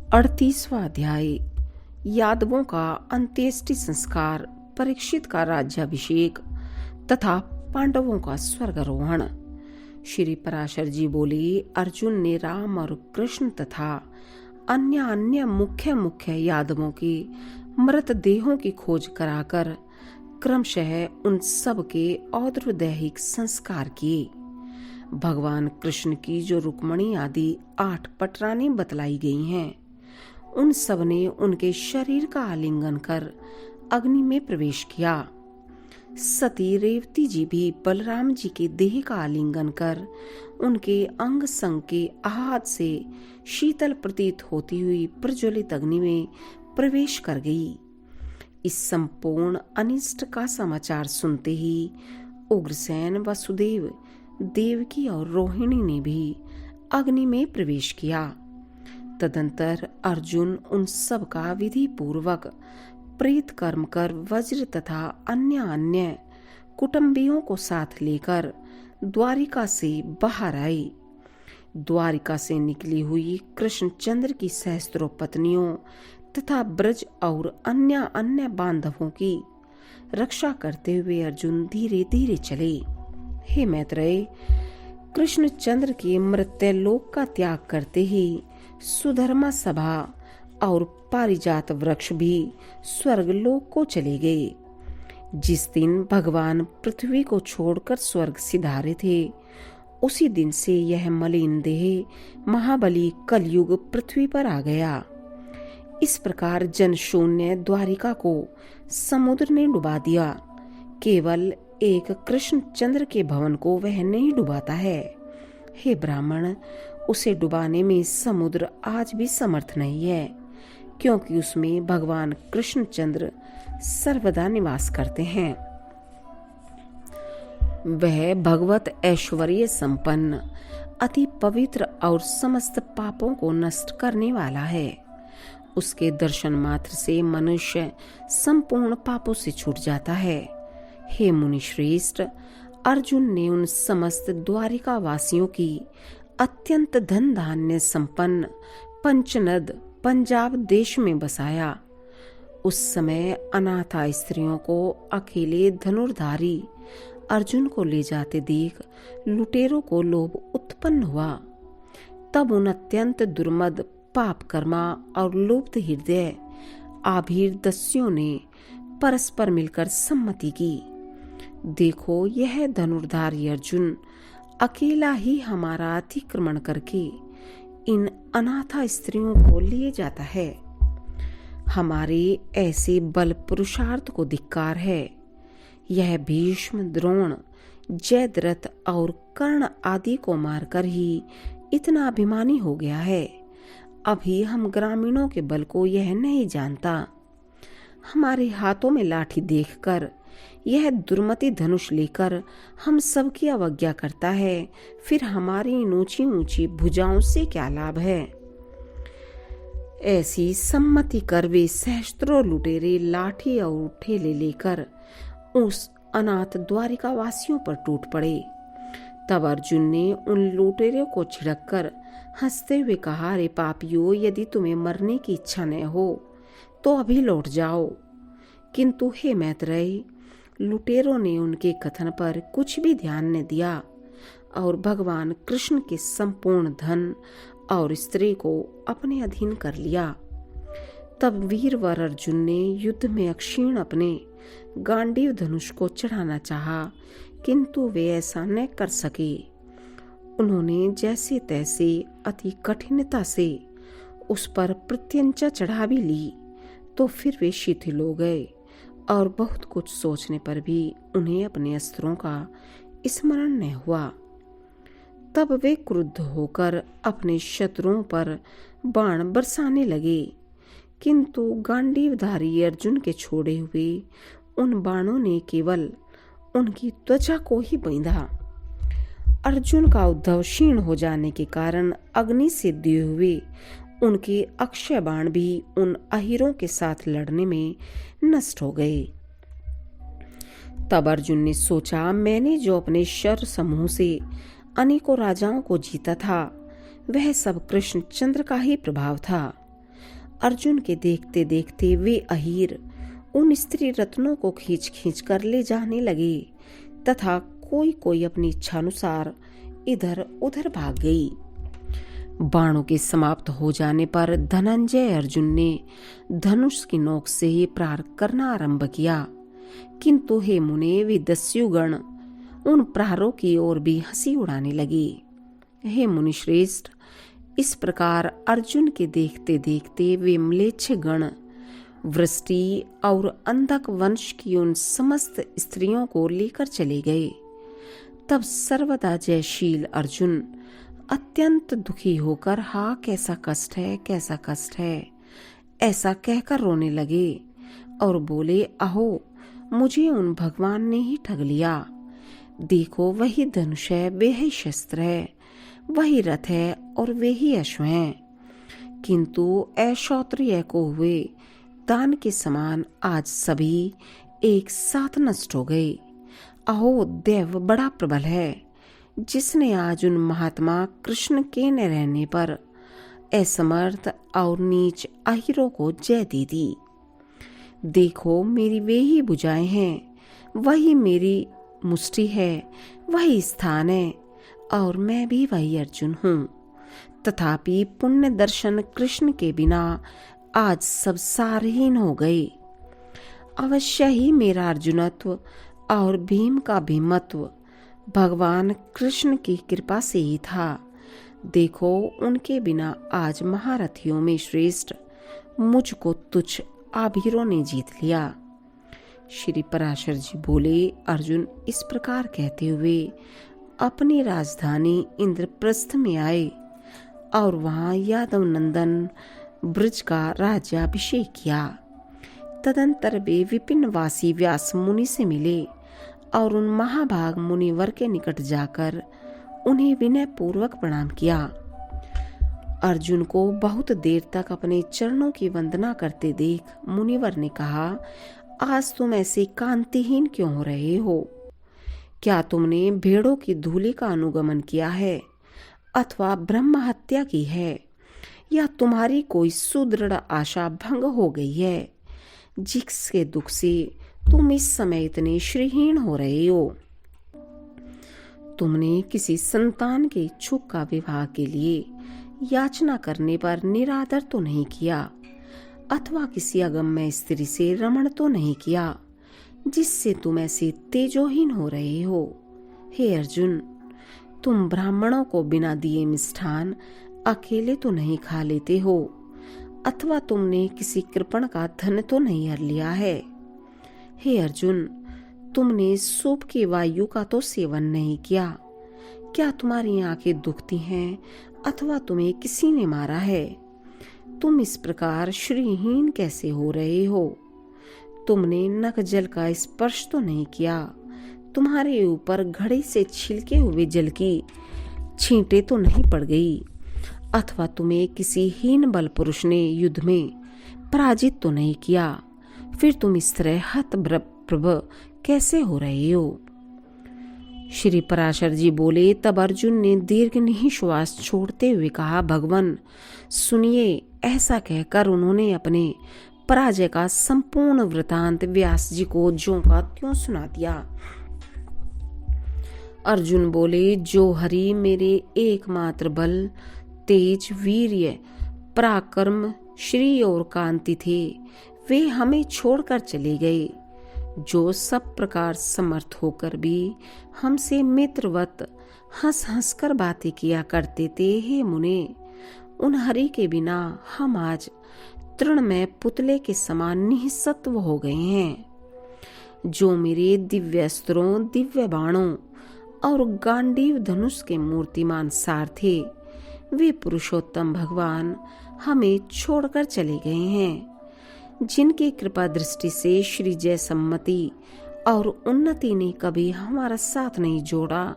38वां अध्याय। यादवों का अंत्येष्टि संस्कार, परीक्षित का राज्याभिषेक तथा पांडवों का स्वर्गारोहण। श्री पराशर जी बोले, अर्जुन ने राम और कृष्ण तथा अन्य मुख्य यादवों के मृत देहों की खोज कराकर क्रमशः उन सब के औदरदैहिक संस्कार किए। भगवान कृष्ण की जो रुक्मणी आदि 8 पटरानी बतलाई गई हैं, उन सब ने उनके शरीर का आलिंगन कर अग्नि में प्रवेश किया। सती रेवती जी भी बलराम जी के देह का आलिंगन कर उनके अंग संग के आहत से शीतल प्रतीत होती हुई प्रज्वलित अग्नि में प्रवेश कर गई। इस संपूर्ण अनिष्ट का समाचार सुनते ही उग्रसेन, वसुदेव, देवकी और रोहिणी ने भी अग्नि में प्रवेश किया। तदंतर अर्जुन उन सब का विधि पूर्वक प्रेत कर्म कर वज्र तथा अन्य कुटुंबियों को साथ लेकर द्वारिका से बाहर आए। द्वारिका से निकली हुई कृष्णचंद्र की सहस्त्रों पत्नियों तथा ब्रज और अन्य बांधवों की रक्षा करते हुए अर्जुन धीरे धीरे चले। हे मैत्रेय, कृष्णचंद्र के मृत्युलोक का त्याग करते ही सुधर्मा सभा और पारिजात वृक्ष भी स्वर्गलोक को चले गए। जिस दिन भगवान पृथ्वी को छोड़कर स्वर्ग सिधारे थे, उसी दिन से यह मलिन देह महाबली कलयुग पृथ्वी पर आ गया। इस प्रकार जनशून्य द्वारिका को समुद्र ने डुबा दिया। केवल एक कृष्णचंद्र के भवन को वह नहीं डुबाता है। हे ब्राह्मण, उसे डुबाने में समुद्र आज भी समर्थ नहीं है, क्योंकि उसमें भगवान कृष्णचंद्र सर्वदा निवास करते हैं। वह भगवत ऐश्वर्य संपन्न, अति पवित्र और समस्त पापों को नष्ट करने वाला है। उसके दर्शन मात्र से मनुष्य संपूर्ण पापों से छूट जाता है। हे मुनि श्रेष्ठ, अर्जुन ने उन समस्त द्वारिका वासियों की अत्यंत धन धान्य संपन्न पंचनद पंजाब देश में बसाया। उस समय अनाथा स्त्रियों को अकेले धनुर्धारी अर्जुन को ले जाते देख लुटेरों को लोभ उत्पन्न हुआ। तब उन अत्यंत दुर्मद पाप कर्मा और लुप्त हृदय आभीर दस्युओं ने परस्पर मिलकर सम्मति की। देखो, यह धनुर्धारी अर्जुन अकेला ही हमारा अतिक्रमण करके इन अनाथा स्त्रियों को लिए जाता है। हमारे ऐसे बल पुरुषार्थ को धिक्कार है। यह भीष्म, द्रोण, जयद्रथ और कर्ण आदि को मारकर ही इतना अभिमानी हो गया है। अभी हम ग्रामीणों के बल को यह नहीं जानता। हमारे हाथों में लाठी देखकर यह दुर्मति धनुष लेकर हम सबकी अवज्ञा करता है। फिर हमारी ऊंची ऊंची भुजाओं से क्या लाभ है। ऐसी सम्मति कर वे सहस्त्रों लुटेरे लाठी और ठेले लेकर उस अनाथ द्वारिका वासियों पर टूट पड़े। तब अर्जुन ने उन लुटेरों को छिड़क कर हंसते हुए कहा, रे पापियों, यदि तुम्हें मरने की इच्छा न हो तो अभी लौट जाओ। किंतु हे मैत्रेय, लुटेरों ने उनके कथन पर कुछ भी ध्यान न दिया और भगवान कृष्ण के संपूर्ण धन और स्त्री को अपने अधीन कर लिया। तब वीरवर अर्जुन ने युद्ध में अक्षीण अपने गांडीव धनुष को चढ़ाना चाहा, किंतु वे ऐसा न कर सके। उन्होंने जैसे तैसे अति कठिनता से उस पर प्रत्यंचा चढ़ा भी ली, तो फिर वे शिथिल हो गए और बहुत कुछ सोचने पर भी उन्हें अपने अस्त्रों का स्मरण न हुआ। तब वे क्रुद्ध होकर अपने शत्रुओं पर बाण बरसाने लगे, किंतु गांडीवधारी अर्जुन के छोड़े हुए उन बाणों ने केवल उनकी त्वचा को ही बांधा। अर्जुन का उद्धव क्षीण हो जाने के कारण अग्नि से दिए हुए उनके अक्षय बाण भी उन अहिरों के साथ लड़ने में नष्ट हो गए। तब अर्जुन ने सोचा, मैंने जो अपने शर समूह से अनेकों राजाओं को जीता था, वह सब कृष्णचंद्र का ही प्रभाव था। अर्जुन के देखते देखते वे अहीर उन स्त्री रत्नों को खींच खींच कर ले जाने लगे तथा कोई कोई अपनी इच्छानुसार इधर उधर भाग गई। बाणों के समाप्त हो जाने पर धनंजय अर्जुन ने धनुष की नोक से ही प्रहार करना आरंभ किया, किंतु हे मुने वे दस्युगण उन प्रहारों की ओर भी हंसी उड़ाने लगी। हे मुनि श्रेष्ठ, इस प्रकार अर्जुन के देखते देखते वे म्लेच्छ गण वृष्टि और अंधक वंश की उन समस्त स्त्रियों को लेकर चले गए। तब सर्वदा जयशील अर्जुन अत्यंत दुखी होकर हा कैसा कष्ट है, कैसा कष्ट है, ऐसा कहकर रोने लगे और बोले, अहो मुझे उन भगवान ने ही ठग लिया। देखो वही धनुष है, वे ही शस्त्र है, वही रथ है और वे ही अश्व हैं, किंतु ऐशौत्रिय को हुए दान के समान आज सभी एक साथ नष्ट हो गए। अहो देव बड़ा प्रबल है, जिसने आज उन महात्मा कृष्ण के न रहने पर असमर्थ और नीच अहिरों को जय दे दी। देखो मेरी वे ही भुजाएं हैं, वही मेरी मुष्टि है, वही स्थान है और मैं भी वही अर्जुन हूँ। तथापि पुण्य दर्शन कृष्ण के बिना आज सब सारहीन हो गए। अवश्य ही मेरा अर्जुनत्व और भीम का भीमत्व भगवान कृष्ण की कृपा से ही था। देखो उनके बिना आज महारथियों में श्रेष्ठ मुझको तुच्छ आभीरों ने जीत लिया। श्री पराशर जी बोले, अर्जुन इस प्रकार कहते हुए अपनी राजधानी इंद्रप्रस्थ में आए और वहां यादव नंदन ब्रज का राज्याभिषेक किया। तदंतर वे विपिनवासी व्यास मुनि से मिले और उन महाभाग मुनिवर के निकट जाकर उन्हें विनय पूर्वक प्रणाम किया। अर्जुन को बहुत देर तक अपने चरणों की वंदना करते देख मुनिवर ने कहा, आज तुम ऐसे कांतिहीन क्यों हो रहे हो? क्या तुमने भेड़ों की धूलि का अनुगमन किया है अथवा ब्रह्म हत्या की है, या तुम्हारी कोई सुदृढ़ आशा भंग हो गई है, जिसके दुख से तुम इस समय इतने श्रीहीन हो रहे हो? तुमने किसी संतान के इच्छुक का विवाह के लिए याचना करने पर निरादर तो नहीं किया, अथवा किसी अगम्य स्त्री से रमण तो नहीं किया, जिससे तुम ऐसे तेजोहीन हो रहे हो। हे अर्जुन, तुम ब्राह्मणों को बिना दिए मिष्ठान अकेले तो नहीं खा लेते हो, अथवा तुमने किसी कृपण का धन तो नहीं हर लिया है। हे अर्जुन, तुमने सूप की वायु का तो सेवन नहीं किया। क्या तुम्हारी आंखें दुखती हैं अथवा तुम्हें किसी ने मारा है? तुम इस प्रकार श्रीहीन कैसे हो रहे हो? तुमने नख जल का स्पर्श तो नहीं किया, तुम्हारे ऊपर घड़े से छिलके हुए जल की छींटे तो नहीं पड़ गई, अथवा तुम्हें किसी हीन बल पुरुष ने युद्ध में पराजित तो नहीं किया, फिर तुम इस तरह हतप्रभ कैसे हो रहे हो? श्री पराशर जी बोले, तब अर्जुन ने दीर्घ निःश्वास छोड़ते हुए कहा, भगवान सुनिए। ऐसा कहकर उन्होंने अपने पराजय का संपूर्ण वृतांत व्यास जी को ज्यों का त्यों सुना दिया। अर्जुन बोले, जो हरि मेरे एकमात्र बल, तेज, वीर्य, पराक्रम, श्री और कांति थे, वे हमें छोड़कर चले गए। जो सब प्रकार समर्थ होकर भी हमसे मित्रवत हंस हंस कर बातें किया करते थे, हे मुने, उन हरि के बिना हम आज तृणमय पुतले के समान निःसत्व हो गए हैं। जो मेरे दिव्य अस्त्रों, दिव्य बाणों और गांडीव धनुष के मूर्तिमान सार थे, वे पुरुषोत्तम भगवान हमें छोड़कर चले गए हैं। जिनकी कृपा दृष्टि से श्री जय सम्मति और उन्नति ने कभी हमारा साथ नहीं जोड़ा,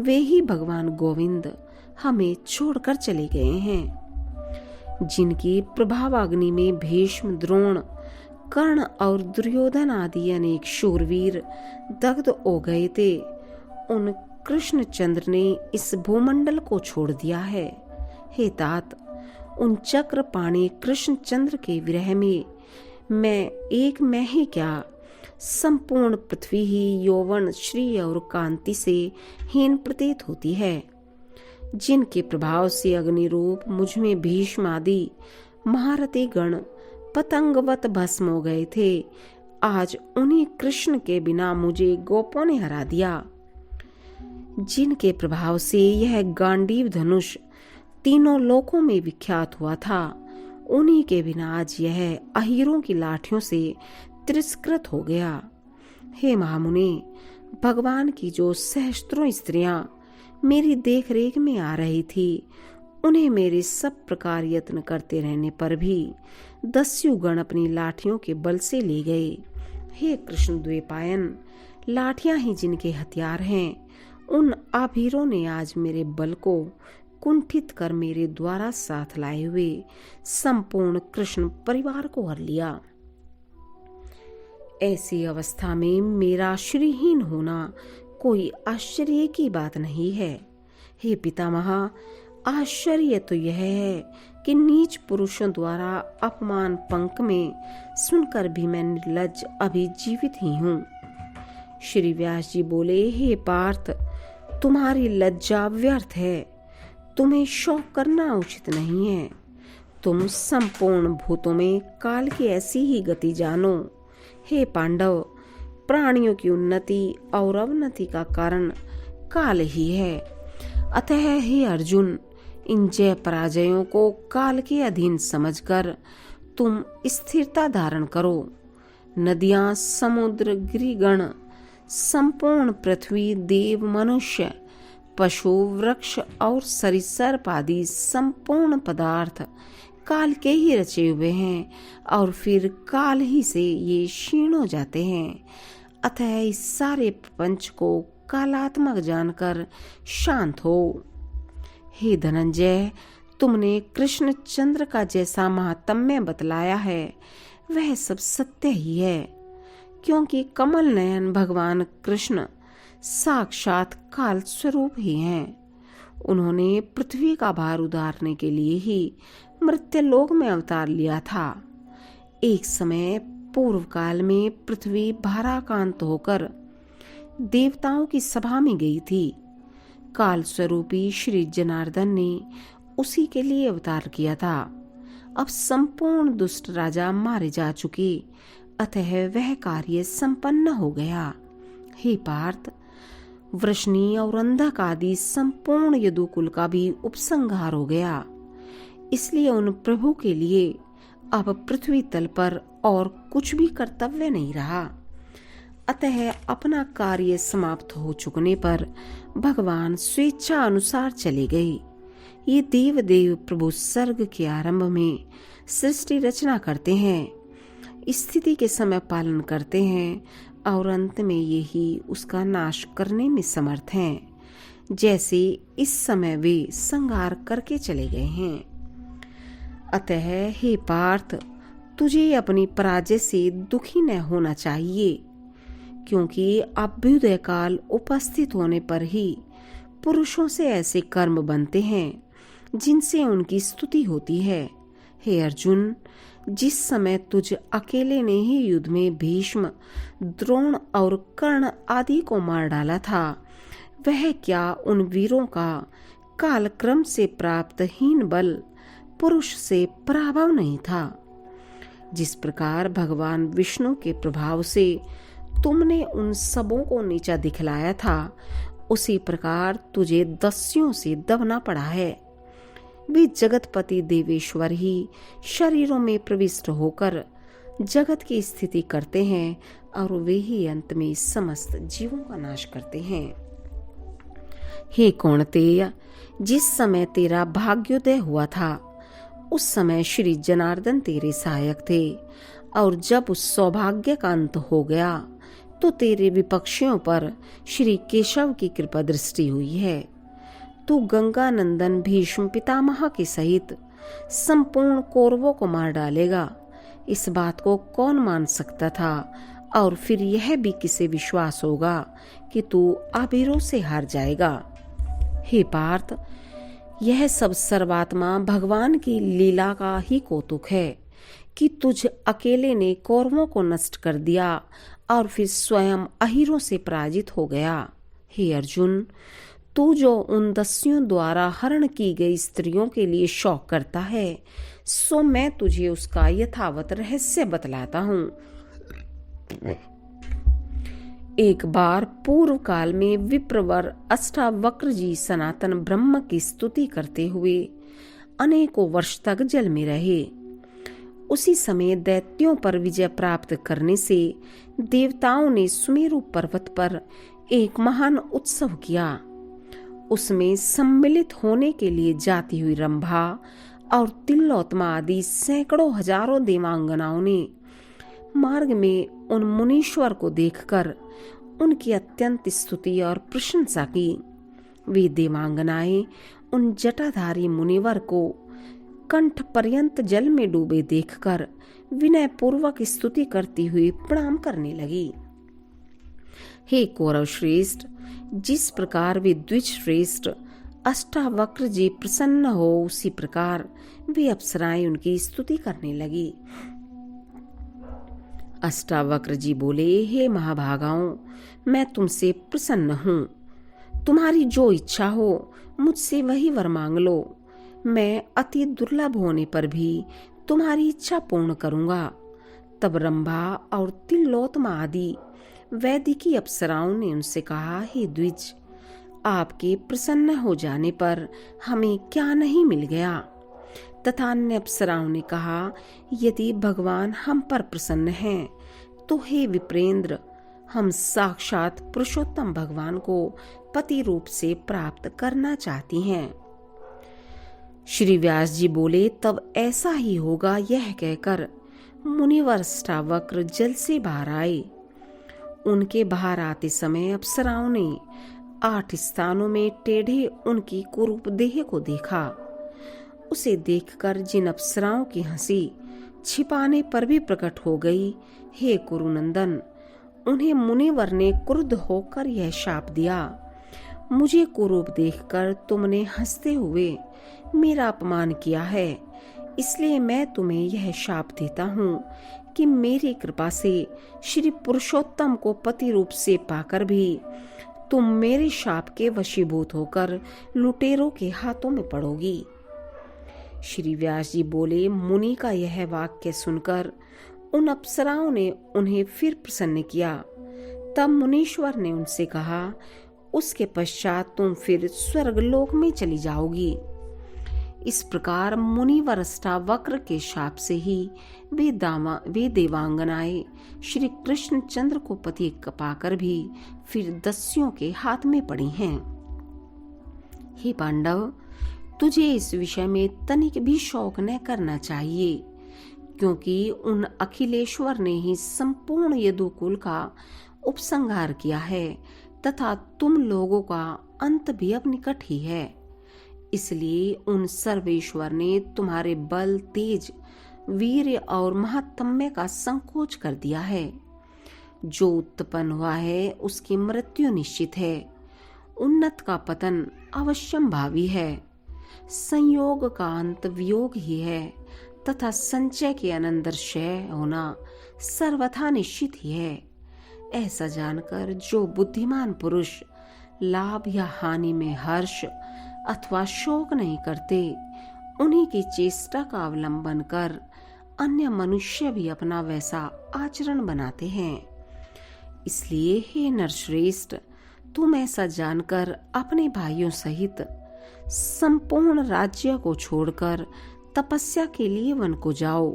वे ही भगवान गोविंद हमें छोड़कर चले गए हैं। जिनकी प्रभावाग्नि में भीष्म, द्रोण, कर्ण और दुर्योधन आदि अनेक शूरवीर दग्ध हो गए थे, उन कृष्णचंद्र ने इस भूमंडल को छोड़ दिया है। हे तात, उन चक्रपाणी कृष्णचंद्र के विरह में मैं ही क्या, संपूर्ण पृथ्वी ही यौवन, श्री और कांति से हीन प्रतीत होती है। जिनके प्रभाव से अग्नि रूप मुझ में भीष्म आदि महारथी गण पतंगवत भस्म हो गए थे, आज उन्हीं कृष्ण के बिना मुझे गोपों ने हरा दिया। जिनके प्रभाव से यह गांडीव धनुष तीनों लोकों में विख्यात हुआ था, उन्हीं के बिना आज यह अहीरों की लाठियों से तिरस्कृत हो गया। हे महामुनि, भगवान की जो सहस्त्रों स्त्रियां मेरी देखरेख में आ रही थी, उन्हें मेरे सब प्रकार यत्न करते रहने पर भी दस्यु गण अपनी लाठियों के बल से ले गए। हे कृष्ण द्वैपायन, लाठियां ही जिनके हथियार हैं, उन आभीरों ने आज मेरे बल को कुंठित कर मेरे द्वारा साथ लाए हुए संपूर्ण कृष्ण परिवार को हर लिया। ऐसी अवस्था में मेरा श्रीहीन होना कोई आश्चर्य की बात नहीं है। हे पितामह, आश्चर्य तो यह है कि नीच पुरुषों द्वारा अपमान पंख में सुनकर भी मैं निर्लज्ज अभी जीवित ही हूँ। श्री व्यास जी बोले, हे पार्थ, तुम्हारी लज्जा व्यर्थ है, तुम्हें शोक करना उचित नहीं है। तुम संपूर्ण भूतों में काल की ऐसी ही गति जानो। हे पांडव, प्राणियों की उन्नति और अवनति का कारण काल ही है। अतः हे अर्जुन, इन जय पराजयों को काल के अधीन समझकर तुम स्थिरता धारण करो। नदियां, समुद्र, गिरिगण, संपूर्ण पृथ्वी, देव, मनुष्य, पशु, वृक्ष और सरीसृप आदि संपूर्ण पदार्थ काल के ही रचे हुए हैं और फिर काल ही से ये क्षीण हो जाते हैं। अतः इस सारे प्रपंच को कालात्मक जानकर शांत हो। हे धनंजय, तुमने कृष्णचंद्र का जैसा महात्म्य बतलाया है, वह सब सत्य ही है, क्योंकि कमल नयन भगवान कृष्ण साक्षात काल स्वरूप ही हैं। उन्होंने पृथ्वी का भार उतारने के लिए ही मृत्युलोक में अवतार लिया था। एक समय पूर्व काल में पृथ्वी भाराक्रांत होकर देवताओं की सभा में गई थी। काल स्वरूपी श्री जनार्दन ने उसी के लिए अवतार किया था। अब संपूर्ण दुष्ट राजा मारे जा चुके, अतः वह कार्य संपन्न हो गया। हे पार्थ, वृष्णि और अंधक आदि संपूर्ण यदुकुल का भी उपसंहार हो गया। इसलिए उन प्रभु के लिए अब पृथ्वी तल पर और कुछ भी कर्तव्य नहीं रहा। अतः अपना कार्य समाप्त हो चुकने पर भगवान स्वेच्छा अनुसार चले गए। ये देव देव प्रभु सर्ग के आरंभ में सृष्टि रचना करते हैं, स्थिति के समय पालन करते हैं और अंत में यही उसका नाश करने में समर्थ हैं, जैसे इस समय वे संहार करके चले गए हैं। अतः हे पार्थ, तुझे अपनी पराजय से दुखी न होना चाहिए, क्योंकि अभ्युदय काल उपस्थित होने पर ही पुरुषों से ऐसे कर्म बनते हैं जिनसे उनकी स्तुति होती है। हे अर्जुन, जिस समय तुझ अकेले ने ही युद्ध में भीष्म, द्रोण और कर्ण आदि को मार डाला था, वह क्या उन वीरों का कालक्रम से प्राप्त हीन बल पुरुष से पराभव नहीं था? जिस प्रकार भगवान विष्णु के प्रभाव से तुमने उन सबों को नीचा दिखलाया था, उसी प्रकार तुझे दस्युओं से दबना पड़ा है। वे जगतपति देवेश्वर ही शरीरों में प्रविष्ट होकर जगत की स्थिति करते हैं और वे ही अंत में समस्त जीवों का नाश करते हैं। हे कौन्तेय, जिस समय तेरा भाग्योदय हुआ था, उस समय श्री जनार्दन तेरे सहायक थे, और जब उस सौभाग्य का अंत हो गया तो तेरे विपक्षियों पर श्री केशव की कृपा दृष्टि हुई है। तू गंगा नंदन भीष्म पितामह के सहित संपूर्ण कौरवों को मार डालेगा, इस बात को कौन मान सकता था? और फिर यह भी किसे विश्वास होगा कि तू अबीरों से हार जाएगा? हे पार्थ, यह सब सर्वात्मा भगवान की लीला का ही कौतुक है कि तुझ अकेले ने कौरवों को नष्ट कर दिया और फिर स्वयं अहीरों से पराजित हो गया। हे अर्जुन, तू जो उन दस्युओं द्वारा हरण की गई स्त्रियों के लिए शोक करता है, सो मैं तुझे उसका यथावत रहस्य बतलाता हूँ। एक बार पूर्व काल में विप्रवर अष्टावक्र जी सनातन ब्रह्म की स्तुति करते हुए अनेकों वर्ष तक जल में रहे। उसी समय दैत्यों पर विजय प्राप्त करने से देवताओं ने सुमेरु पर्वत पर एक महान उत्सव किया। उसमें सम्मिलित होने के लिए जाती हुई रंभा और तिलोत्तमा आदि सैकड़ों हजारों देवांगनाओं ने मार्ग में उन मुनीश्वर को देखकर उनकी अत्यंत स्तुति और प्रशंसा की। वे देवांगनाएं उन जटाधारी मुनिवर को कंठ पर्यंत जल में डूबे देखकर विनय पूर्वक स्तुति करती हुई प्रणाम करने लगी। हे कौरव श्रेष्ठ, जिस प्रकार वे द्विज श्रेष्ठ अष्टावक्र जी प्रसन्न हो, उसी प्रकार वे अप्सराएं उनकी स्तुति करने लगी। अष्टावक्र जी बोले, हे महाभागाओं, मैं तुमसे प्रसन्न हूँ। तुम्हारी जो इच्छा हो मुझसे वही वर मांग लो। मैं अति दुर्लभ होने पर भी तुम्हारी इच्छा पूर्ण करूंगा। तब रंभा और तिलोत्तमा आदि वैदिकी अप्सराओं ने उनसे कहा, हे द्विज, आपके प्रसन्न हो जाने पर हमें क्या नहीं मिल गया। तथा अन्य अप्सराओं ने कहा, यदि भगवान हम पर प्रसन्न हैं तो हे विप्रेंद्र, हम साक्षात पुरुषोत्तम भगवान को पति रूप से प्राप्त करना चाहती हैं। श्री व्यास जी बोले, तब ऐसा ही होगा। यह कहकर मुनिवर अष्टावक्र जल से बाहर आए। उनके बाहर आते समय अप्सराओं ने 8 स्थानों में टेढ़े उनकी कुरूप देह को देखा। उसे देखकर जिन अप्सराओं की हंसी छिपाने पर भी प्रकट हो गई, हे कुरुनंदन, उन्हें मुनिवर ने क्रुद्ध होकर यह शाप दिया, मुझे कुरूप देखकर तुमने हंसते हुए मेरा अपमान किया है, इसलिए मैं तुम्हें यह शाप देता हूँ कि मेरी कृपा से श्री पुरुषोत्तम को पति रूप से पाकर भी तुम मेरे शाप के वशीभूत होकर लुटेरों के हाथों में पड़ोगी। श्री व्यास जी बोले, मुनि का यह वाक्य सुनकर उन अप्सराओं ने उन्हें फिर प्रसन्न किया। तब मुनीश्वर ने उनसे कहा, उसके पश्चात तुम फिर स्वर्गलोक में चली जाओगी। इस प्रकार मुनिवर अष्टावक्र के शाप से ही वे देवांगनाएं श्री कृष्ण चंद्र को पति पाकर भी फिर दस्युओं के हाथ में पड़ी हैं। हे पांडव, तुझे इस विषय में तनिक भी शौक न करना चाहिए, क्योंकि उन अखिलेश्वर ने ही संपूर्ण यदुकुल का उपसंहार किया है तथा तुम लोगों का अंत भी अब निकट ही है। इसलिए उन सर्वेश्वर ने तुम्हारे बल, तेज, वीर्य और महात्म्य का संकोच कर दिया है। जो उत्पन्न हुआ है उसकी मृत्यु निश्चित है। उन्नत का पतन अवश्यम भावी है। संयोग का अंत वियोग ही है तथा संचय के अनंतर क्षय होना सर्वथा निश्चित ही है। ऐसा जानकर जो बुद्धिमान पुरुष लाभ या हानि में हर्ष अथवा शोक नहीं करते, उन्हीं की चेष्टा का अवलंबन कर अन्य मनुष्य भी अपना वैसा आचरण बनाते हैं। इसलिए हे नरश्रेष्ठ, तुम ऐसा जानकर अपने भाइयों सहित संपूर्ण राज्य को छोड़कर तपस्या के लिए वन को जाओ।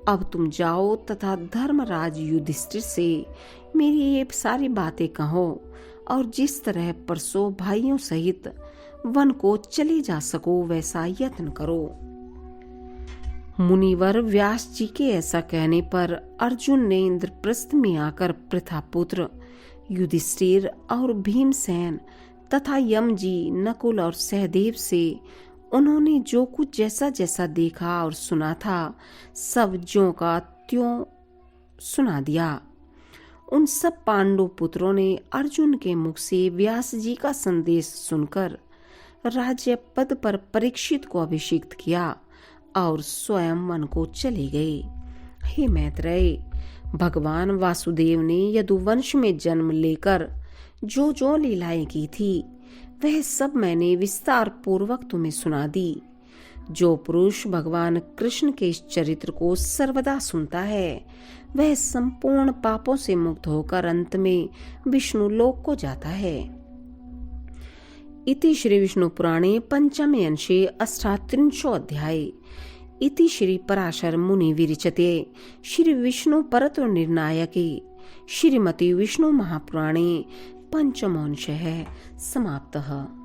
अब तुम जाओ तथा धर्मराज युधिष्ठिर से मेरी ये सारी बातें कहो और जिस तरह परसों भाइयों सहित वन को चले जा सको वैसा यत्न करो। मुनिवर व्यास जी के ऐसा कहने पर अर्जुन ने इंद्रप्रस्थ में आकर प्रथापुत्र युधिष्ठिर और भीमसेन तथा यम जी, नकुल और सहदेव से उन्होंने जो कुछ जैसा जैसा देखा और सुना था सब ज्यों का त्यों सुना दिया। उन सब पांडु पुत्रों ने अर्जुन के मुख से व्यास जी का संदेश सुनकर राज्य पद पर परीक्षित को अभिषिक्त किया और स्वयं वन को चले गए। हे मैत्रेय, भगवान वासुदेव ने यदुवंश में जन्म लेकर जो जो लीलाएं की थी वह सब मैंने विस्तार पूर्वक तुम्हें सुना दी। जो पुरुष भगवान कृष्ण के इस चरित्र को सर्वदा सुनता है वह संपूर्ण पापों से मुक्त होकर अंत में विष्णु लोक को जाता है। इति श्री विष्णु पुराणे पंचमे अंशे 38 अध्याय। इति श्री पराशर मुनि विरचिते श्री विष्णु परत्व निर्णायके श्रीमती विष्णु महापुराणे पंचमो अंशः समाप्तः।